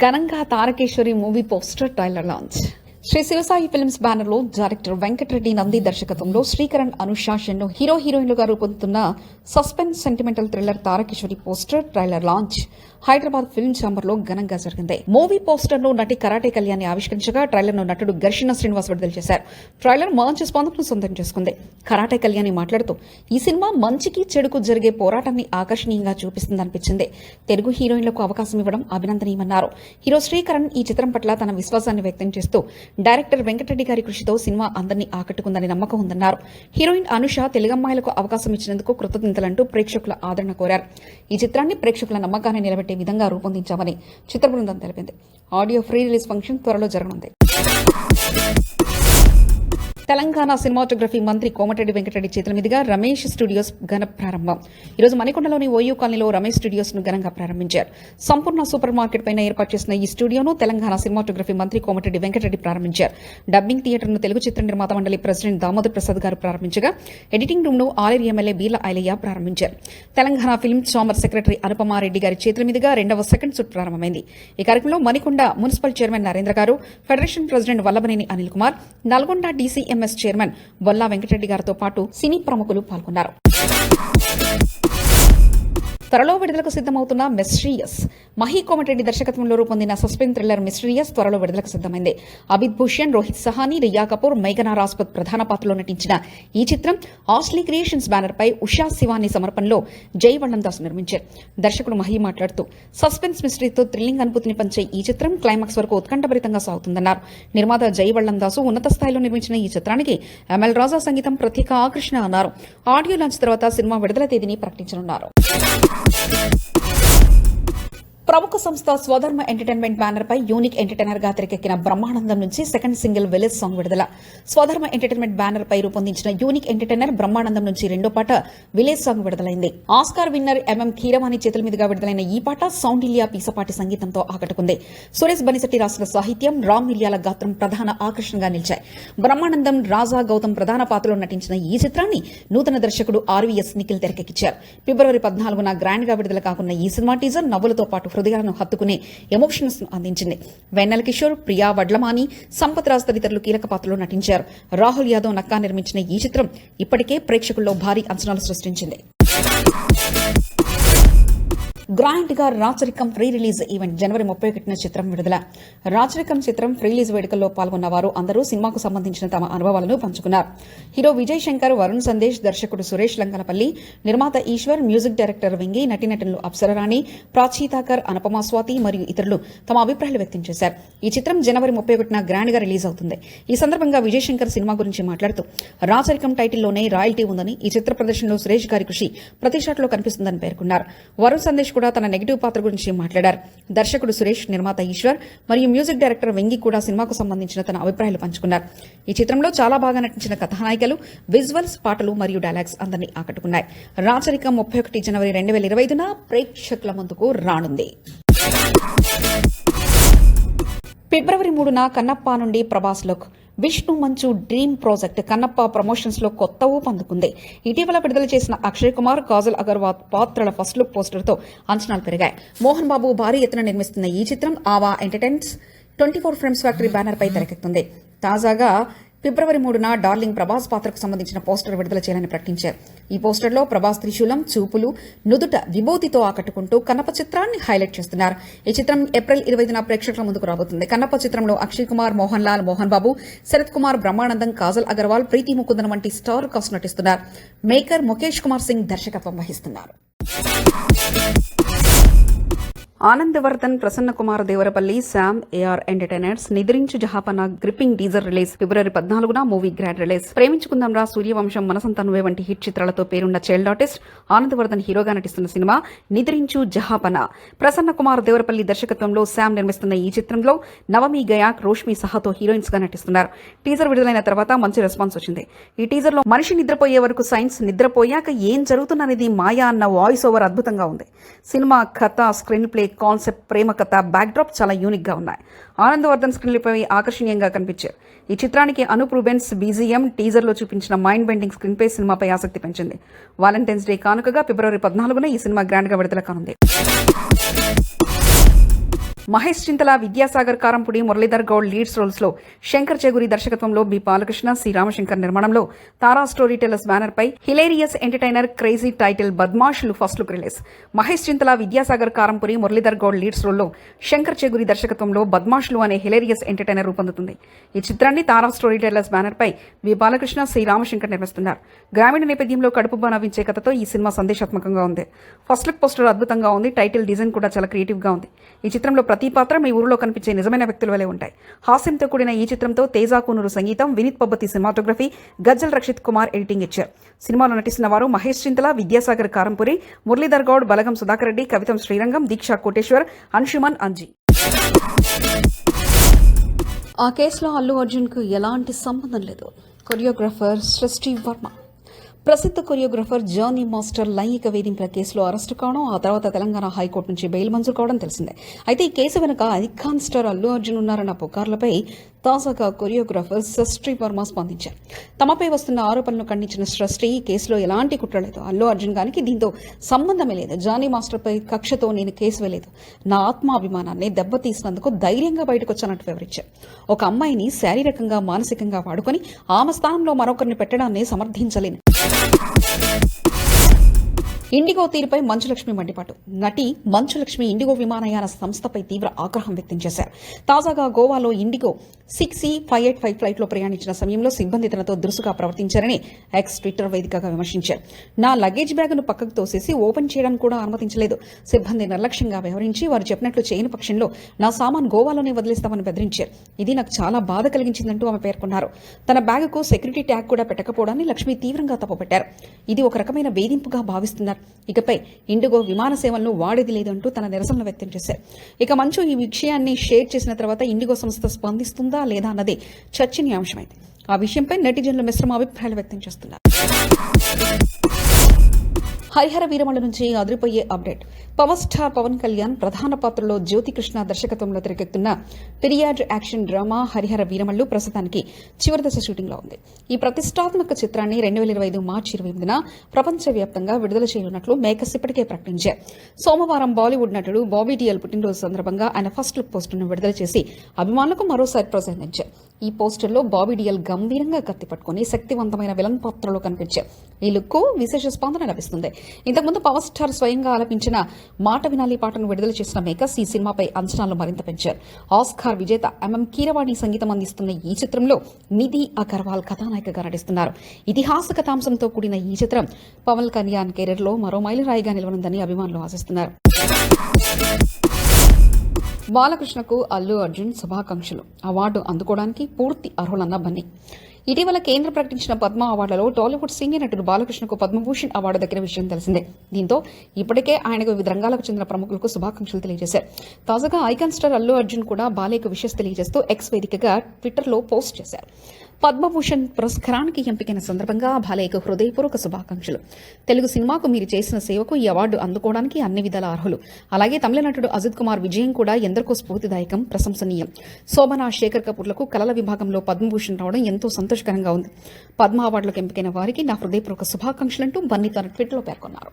ఘనంగా Tarakeshwari movie poster trailer launch. Sri Sivasai films banner లో director Venkatareddy Nandi దర్శకత్వంలో శ్రీకరణ్ అనుషాషన్ హీరో హీరోయిన్లుగా రూపొందుతున్న suspense sentimental thriller Tarakeshwari poster trailer launch Hyderabad film chamber లో ఘనంగా జరిగింది. మూవీ పోస్టర్ లో నటి కరాటే కళ్యాణి ఆవిష్కరించగా ట్రైలర్ ను నటుడు ఘర్షణ శ్రీనివాస్ విడుదల చేశారు. ట్రైలర్ మంచి స్పందనను సొంతం చేసుకుంది. కరాటే కళ్యాణి మాట్లాడుతూ ఈ సినిమా మంచికి చెడుకు జరిగే పోరాటాన్ని ఆకర్షణీయంగా చూపిస్తుందనిపించింది. తెలుగు హీరోయిన్లకు అవకాశం ఇవ్వడం అభినందనీయమన్నారు. హీరో శ్రీకరణ్ ఈ చిత్రం పట్ల తన విశ్వాసాన్ని వ్యక్తం చేస్తూ డైరెక్టర్ వెంకటరెడ్డి గారి కృషితో సినిమా అందరినీ ఆకట్టుకుందని నమ్మకం ఉందన్నారు. హీరోయిన్ అనుష తెలుగమ్మాయిలకు అవకాశం ఇచ్చినందుకు కృతజ్ఞతలంటూ ప్రేక్షకుల ఆదరణ కోరారు. ఈ చిత్రాన్ని ప్రేక్షకుల నమ్మకాన్ని నిలబెట్టే విధంగా రూపొందించామని చిత్ర బృందం తెలిపింది. ఆడియో ఫ్రీ రిలీజ్ ఫంక్షన్ త్వరలో జరగనుంది. తెలంగాణ సినిమాటోగ్రఫీ మంత్రి కోమటిరెడ్డి వెంకటరెడ్డి చేతుల మీదుగా రమేష్ స్టూడియోస్ ఘన ప్రారంభం. ఈరోజు మణికొండలోని ఓయూ కాలనీలో రమేష్ స్టూడియోస్ ను ఘనంగా ప్రారంభించారు. సంపూర్ణ సూపర్ మార్కెట్ పైన ఏర్పాటు చేసిన ఈ స్టూడియోను తెలంగాణ సినిమాటోగ్రఫీ మంత్రి కోమటిరెడ్డి వెంకటరెడ్డి ప్రారంభించారు. డబ్బింగ్ థియేటర్ ను తెలుగు చిత్ర నిర్మాత మండలి ప్రెసిడెంట్ దామోదర్ ప్రసాద్ గారు ప్రారంభించగా ఎడిటింగ్ రూమ్ ను ఆలేరు ఎమ్మెల్యే బీర్ల ఐలయ్య ప్రారంభించారు. Telangana film chamber secretary Anupama Reddy గారి చేతుల మీదుగా రెండవ సెకండ్ షూట్ ప్రారంభమైంది. ఈ కార్యక్రమంలో మణికొండ మున్సిపల్ చైర్మన్ నరేంద్ర గారు, federation president Vallabhaneni Anil Kumar, Nalgonda DCMS chairman Bolla Venkatareddy గారితో పాటు సినీ ప్రముఖులు పాల్గొన్నారు. త్వరలో విడుదలకు సిద్దమవుతున్న మిస్టీరియస్ మహీ కోమటిరెడ్డి దర్శకత్వంలో రూపొందిన సస్పెన్స్ థ్రిల్లర్ మిస్టీరియస్ త్వరలో విడుదలకు సిద్దమైంది. అమిత్ భూషణ్, రోహిత్ సహానీ, రియా కపూర్, మేఘనా రాజ్పుత్ ప్రధాన పాత్రలో నటించిన ఈ చిత్రం ఆస్లీ క్రియేషన్స్ బ్యానర్ పై ఉషా శివాని సమర్పణలో జై వల్లందాస్ నిర్మించారు. దర్శకుడు మహీ మాట్లాడుతూ సస్పెన్స్ మిస్టరీతో థ్రిల్లింగ్ అనుభూతిని పంచే ఈ చిత్రం క్లైమాక్స్ వరకు ఉత్కంఠభరితంగా సాగుతుందన్నారు. నిర్మాత జై వల్లందాసు ఉన్నత స్థాయిలో నిర్మించిన ఈ చిత్రానికి ఎంఎల్ రాజా సంగీతం ప్రత్యేక ఆకర్షణ అన్నారు. ఆడియో లాంచ్ తర్వాత సినిమా విడుదల తేదీని ప్రకటించనున్నారు. ప్రముఖ సంస్థ స్వధర్మ ఎంటర్టైన్మెంట్ బ్యానర్ పై యూనిక్ ఎంటర్టైనర్ గా తెరకెక్కిన బ్రహ్మానందం నుంచి సెకండ్ సింగిల్ విలేజ్ సాంగ్ విడుదల. స్వధర్మ ఎంటర్టైన్మెంట్ బ్యానర్ పై రూపొందించిన యూనిక్ ఎంటర్టైనర్ బ్రహ్మానందం నుంచి రెండో పాట విలేజ్ సాంగ్ విడుదలైంది. ఆస్కార్ విన్నర్ ఎంఎం కీరవాణి చేతుల మీదుగా విడుదలైన ఈ పాట సౌండ్ ఇలియా పీసపాటి సంగీతంతో ఆకట్టుకుంది. సురేష్ బనిశెట్టి రాసిన సాహిత్యం, రామ్ మిలియాల గాత్రం ప్రధాన ఆకర్షణగా నిలిచాయి. బ్రహ్మానందం, రాజా గౌతమ్ ప్రధాన పాత్రలో నటించిన ఈ చిత్రాన్ని నూతన దర్శకుడు ఆర్వీఎస్ నిఖిల్ తెరకెక్కించారు. ఫిబ్రవరి 14న గ్రాండ్ గా విడుదల కాకున్న ఈ సినిమా టీజర్ నవ్వులతో పాటు హృదయాలను హత్తుకునే ఎమోషన్స్ ను అందించింది. వెన్నెల కిషోర్, ప్రియా వడ్లమాని, సంపత్ రాజ్ తదితరులు కీలక పాత్రలో నటించారు. రాహుల్ యాదవ్ నక్కా నిర్మించిన ఈ చిత్రం ఇప్పటికే ప్రేక్షకుల్లో భారీ అంచనాలు సృష్టించింది. గ్రాండ్ గా రాచరికం ఫ్రీ రిలీజ్ ఈవెంట్ జనవరి 31న చిత్రం విడుదల. రాచరికం చిత్రం ఫ్రీ రిలీజ్ వేడుకల్లో పాల్గొన్న వారు అందరూ సినిమాకు సంబంధించిన తమ అనుభవాలను పంచుకున్నారు. హీరో విజయ్ శంకర్, వరుణ్ సందేశ్, దర్శకుడు సురేష్ లంకనపల్లి, నిర్మాత ఈశ్వర్, మ్యూజిక్ డైరెక్టర్ వెంగి, నటీనటులు అప్సరరాణి, ప్రాచీతాకర్, అనుపమా స్వాతి మరియు ఇతరులు తమ అభిప్రాయాలు వ్యక్తం చేశారు. ఈ చిత్రం జనవరి 31న గ్రాండ్ గా రిలీజ్ అవుతుంది. ఈ సందర్భంగా విజయ్ శంకర్ సినిమా గురించి మాట్లాడుతూ రాచరికం టైటిల్లోనే రాయల్టీ ఉందని, ఈ చిత్ర ప్రదర్శనలో సురేష్ గారి కృషి ప్రతి షాట్ లో కనిపిస్తుందని పేర్కొన్నారు. వరుణ్ సందేశ్ కూడా తన నెగిటివ్ పాత్ర గురించి మాట్లాడారు. దర్శకుడు సురేష్, నిర్మాత ఈశ్వర్ మరియు మ్యూజిక్ డైరెక్టర్ వెంగి కూడా సినిమాకు సంబంధించిన తన అభిప్రాయాలు పంచుకున్నారు. ఈ చిత్రంలో చాలా బాగా నటించిన కథానాయికలు, విజువల్స్, పాటలు మరియు డైలాగ్స్ అందరినీ ఆకట్టుకున్నాయి. రాచరికం 31 జనవరి 2025న ప్రేక్షకుల ముందుకు రానుంది. ఫిబ్రవరి 3న కన్నప్ప నుండి ప్రభాస్ లుక్. విష్ణు మంచు డ్రీమ్ ప్రాజెక్ట్ కన్నప్ప ప్రమోషన్స్ లో కొత్త ఊపు అందుకుంది. ఇటీవల విడుదల చేసిన అక్షయ్ కుమార్, కాజల్ అగర్వాల్ పాత్రల ఫస్ట్ లుక్ పోస్టర్ తో అంచనాలు పెరిగాయి. మోహన్ బాబు భారీ ఎత్తున నిర్మిస్తున్న ఈ చిత్రం ఆవా ఎంటర్టైన్స్ 24 ఫ్రేమ్స్ ఫ్యాక్టరీ బ్యానర్ పై తెరకెక్కుతుంది. తాజాగా ఫిబ్రవరి 3న డార్లింగ్ ప్రభాస్ పాత్రకు సంబంధించిన పోస్టర్ విడుదల చేయాలని ప్రకటించారు. ఈ పోస్టర్లో ప్రభాస్ త్రిశూలం, చూపులు, నుదుట విభూతితో ఆకట్టుకుంటూ కన్నప్ప చిత్రాన్ని హైలైట్ చేస్తున్నారు. ఈ చిత్రం ఏప్రిల్ 20న ప్రేక్షకుల ముందుకు రాబోతుంది. కన్నప్ప చిత్రంలో అక్షయ్ కుమార్, మోహన్ లాల్, మోహన్ బాబు, శరత్ కుమార్, బ్రహ్మానందం, కాజల్ అగర్వాల్, ప్రీతి ముకుందన్ వంటి స్టార్ కాస్ట్ నటిస్తున్నారు. మేకర్ ముఖేష్ కుమార్ సింగ్ దర్శకత్వం వహిస్తున్నారు. Anandavardhan, Prasanna Kumar Devarapalli, Sam, AR entertainers Nidrinchu Jahapana gripping teaser release. ఫిబ్రవరి 14న movie grand release. Preminchukundam Raa, Suryavamsam, మనసంతా నువ్వే వంటి హిట్ చిత్రాలతో పేరున్న చైల్డ్ ఆర్టిస్ట్ ఆనందవర్ధన్ హీరోగా నటిస్తున్న సినిమా నిద్రించు జహాపన. ప్రసన్న కుమార్ దేవరపల్లి దర్శకత్వంలో శామ్ నిర్మిస్తున్న ఈ చిత్రంలో నవమి గయాక్, రోష్మి సహాతో హీరోయిన్స్ గా నటిస్తున్నారు. టీజర్ విడుదలైన తర్వాత మంచి రెస్పాన్స్ వచ్చింది. ఈ టీజర్ లో మనిషి నిద్రపోయే వరకు సైన్స్, నిద్రపోయాక ఏం జరుగుతున్నది మాయా అన్న వాయిస్ ఓవర్ అద్భుతంగా ఉంది. సినిమా కథ, స్క్రీన్ ప్లే, కాన్సెప్ట్, ప్రేమ కథ, బ్యాక్ డ్రాప్ చాలా యూనిక్ గా ఉన్నాయి. ఆనందవర్ధన్ స్క్రీన్లపై ఆకర్షణీయంగా కనిపించారు. ఈ చిత్రానికి అనూప్ రూబెన్స్ బీజీఎం టీజర్ లో చూపించిన మైండ్ బెండింగ్ స్క్రీన్ పై సినిమాపై ఆసక్తి పెంచింది. వాలంటైన్స్ డే కానుకగా ఫిబ్రవరి 14న ఈ సినిమా గ్రాండ్ గా విడుదల కానుంది. మహేష్ చింతల, విద్యాసాగర్ కారంపూడి, మురళీధర్ గౌడ్ లీడ్స్ రోల్స్ లో శంకర్ చెగురి దర్శకత్వంలో బి బాలకృష్ణ, సి రామశంకర్ నిర్మాణంలో తారా స్టోరీ టెల్లర్స్ బ్యానర్ పై hilarious entertainer crazy title Badmashlu first look release. Mahesh Chintala, Vidyasagar Karampudi, Muralidhar Goud leads రోల్లో శంకర్ చెగురి దర్శకత్వంలో బద్మాష్లు అనే హిలేరియస్ ఎంటర్టైనర్ రూపొందుతుంది. ఈ చిత్రాన్ని తారా స్టోరీ టెల్లర్స్ బ్యానర్ పై బి బాలకృష్ణ, సి రామశంకర్ నిర్మిస్తున్నారు. గ్రామీణ నేపథ్యంలో కడుపుబ్బా నవ్వించే కథతో ఈ సినిమా సందేశాత్మకంగా ఉంది. ఫస్ట్ లుక్ పోస్టర్ అద్భుతంగా ఉంది. టైటిల్ డిజైన్ కూడా చాలా క్రియేటివ్ గా ఉంది. ఈ చిత్రంలో ప్రతి పాత్ర మీ ఊరిలో కనిపించే నిజమైన వ్యక్తుల వలె ఉంటాయి. హాస్యంతో కూడిన ఈ చిత్రంతో తేజ కూనూరు సంగీతం, వినీత్ పబ్బతి సినిమాటోగ్రఫీ, గజ్జల్ రక్షిత్ కుమార్ ఎడిటింగ్ ఇచ్చారు. సినిమాలో నటిస్తున్న వారు మహేష్ చింతల, విద్యాసాగర్ కారంపూరి, మురళీధర్ గౌడ్, బలగం సుధాకర్ రెడ్డి, కవితం శ్రీరంగం, దీక్షా కోటేశ్వర్, అంశుమన్ అంజీ. ఆ కేసులో అల్లు అర్జున్ కు ఎలాంటి సంబంధం లేదు. కొరియోగ్రాఫర్ సృష్టి వర్మ, ప్రసిద్ధ కొరియోగ్రాఫర్ జానీ మాస్టర్ లైంగిక వేధింపుల కేసులో అరెస్టు కావడం, ఆ తర్వాత తెలంగాణ హైకోర్టు నుంచి బెయిల్ మంజూరు కావడం తెలిసిందే. అయితే ఈ కేసు వెనుక ఐకాన్ స్టార్ అల్లు అర్జున్ ఉన్నారన్న పుకార్లపై తాజాగా కొరియోగ్రాఫర్ సృష్టి వర్మ స్పందించారు. తమపై వస్తున్న ఆరోపణలను ఖండించిన సృష్టి, ఈ కేసులో ఎలాంటి కుట్ర లేదు, అల్లు అర్జున్ గారికి దీంతో సంబంధమే లేదు, జానీ మాస్టర్పై కక్షతో నేను కేసు వేయలేదు, నా ఆత్మాభిమానాన్ని దెబ్బతీసినందుకు ధైర్యంగా బయటకు వచ్చానంటూ వివరించారు. ఒక అమ్మాయిని శారీరకంగా, మానసికంగా వాడుకొని ఆమె స్థానంలో మరొకరిని పెట్టడాన్ని సమర్థించలేను. ఇండిగో తీరుపై మంచులక్ష్మి మండిపాటు. నటి మంచులక్ష్మి ఇండిగో విమానయాన సంస్థపై తీవ్ర ఆగ్రహం వ్యక్తం చేశారు. తాజాగా గోవాలో ఇండిగో 6C585 ఫ్లైట్లో ప్రయాణించిన సమయంలో సిబ్బంది తనతో దురుసుగా ప్రవర్తించారని ఎక్స్ ట్విట్టర్ వేదికగా విమర్శించారు. నా లగేజ్ బ్యాగ్ను పక్కకు తోసేసి ఓపెన్ చేయడానికి కూడా అనుమతించలేదు. సిబ్బంది నిర్లక్ష్యంగా వ్యవహరించి వారు చెప్పినట్లు చేయని పక్షంలో నా సామాన్ గోవాలోనే వదిలేస్తామని బెదిరించారు. ఇది నాకు చాలా బాధ కలిగించిందంటూ ఆమె పేర్కొన్నారు. తన బ్యాగుకు సెక్యూరిటీ ట్యాగ్ కూడా పెట్టకపోవడాన్ని లక్ష్మి తీవ్రంగా తప్పుపట్టారు. ఇది ఒక రకమైన వేధింపుగా భావిస్తున్నారు. ఇకపై ఇండిగో విమాన సేవలను వాడేది లేదంటూ తన నిరసనలు వ్యక్తం చేశారు. ఇక మంచు ఈ విషయాన్ని షేర్ చేసిన తర్వాత ఇండిగో సంస్థ స్పందిస్తుందా లేదా అన్నది చర్చనీయాంశమైంది. ఆ విషయంపై నెటిజన్లు మిశ్రమ అభిప్రాయాలు వ్యక్తం చేస్తున్నారు. హరిహర వీరమల్లు నుంచి అదిరిపోయే update. Power star Pawan Kalyan ప్రధాన పాత్రలో జ్యోతికృష్ణ దర్శకత్వంలో తెరకెక్కుతున్న period action drama Harihara Veeramallu ప్రస్తుతానికి చివరి దశ షూటింగ్ లో ఉంది. ఈ ప్రతిష్టాత్మక చిత్రాన్ని 2025 మార్చి 28న ప్రపంచవ్యాప్తంగా విడుదల చేయనున్నట్లు మేకర్స్ ఇప్పటికే ప్రకటించారు. సోమవారం బాలీవుడ్ నటుడు బాబీ డియోల్ పుట్టినరోజు సందర్భంగా ఆయన ఫస్ట్ లుక్ పోస్టర్ను విడుదల చేసి అభిమానులకు మరో సర్ప్రైజ్ అందించారు. ఈ పోస్టర్లో బాబీ డియోల్ గంభీరంగా కత్తి పట్టుకుని శక్తివంతమైన విలన్ పాత్రలో కనిపించారు. ఈ లుక్ విశేష స్పందన లభిస్తుంది. ఇంతకుముందు పవర్ స్టార్ స్వయంగా ఆలపించిన మాట వినాలి పాటను విడుదల చేసిన మేకర్స్ ఈ సినిమాపై అంచనాలు మరింత పెంచారు. ఆస్కార్ విజేత ఎంఎం కీరవాణి సంగీతం అందిస్తున్న ఈ చిత్రంలో నిధి అగర్వాల్ కథానాయికగా నటిస్తున్నారు. ఇతిహాస కథాంశంతో కూడిన ఈ చిత్రం పవన్ కళ్యాణ్ కెరీర్లో మరో మైలురాయిగా నిలవనుందని అభిమానులు ఆశిస్తున్నారు. బాలకృష్ణకు అల్లు అర్జున్ శుభాకాంక్షలు. అవార్డు అందుకోవడానికి పూర్తి అర్హులన్న బన్నీ. ఇటీవల కేంద్రం ప్రకటించిన పద్మ అవార్డులలో టాలీవుడ్ సీనియర్ నటుడు బాలకృష్ణకు పద్మభూషణ్ అవార్డు దక్కిన విషయం తెలిసిందే. దీంతో ఇప్పటికే ఆయనకు వివిధ రంగాలకు చెందిన ప్రముఖులకు శుభాకాంక్షలు తెలియజేశారు. తాజాగా ఐకాన్ స్టార్ అల్లు అర్జున్ కూడా బాలేకు విషెస్ తెలియజేస్తూ ఎక్స్ వేదికగా ట్విట్టర్లో పోస్ట్ చేశారు. పద్మభూషణ్ పురస్కారానికి ఎంపికైన సందర్భంగా బాలేకు హృదయపూర్వక శుభాకాంక్షలు. తెలుగు సినిమాకు మీరు చేసిన సేవకు ఈ అవార్డు అందుకోవడానికి అన్ని విధాల అర్హులు. అలాగే తమిళ నటుడు అజిత్ కుమార్ విజయం కూడా ఎందరికో స్ఫూర్తిదాయకం, ప్రశంసనీయం. శోభన, శేఖర్ కపూర్లకు కళల విభాగంలో పద్మభూషణ్ రావడం ఎంతో సంతోషకరంగా ఉంది. పద్మ అవార్డులకు ఎంపికైన వారికి నా హృదయపూర్వక శుభాకాంక్షలంటూ బన్నీ తన ట్వీట్లో పేర్కొన్నారు.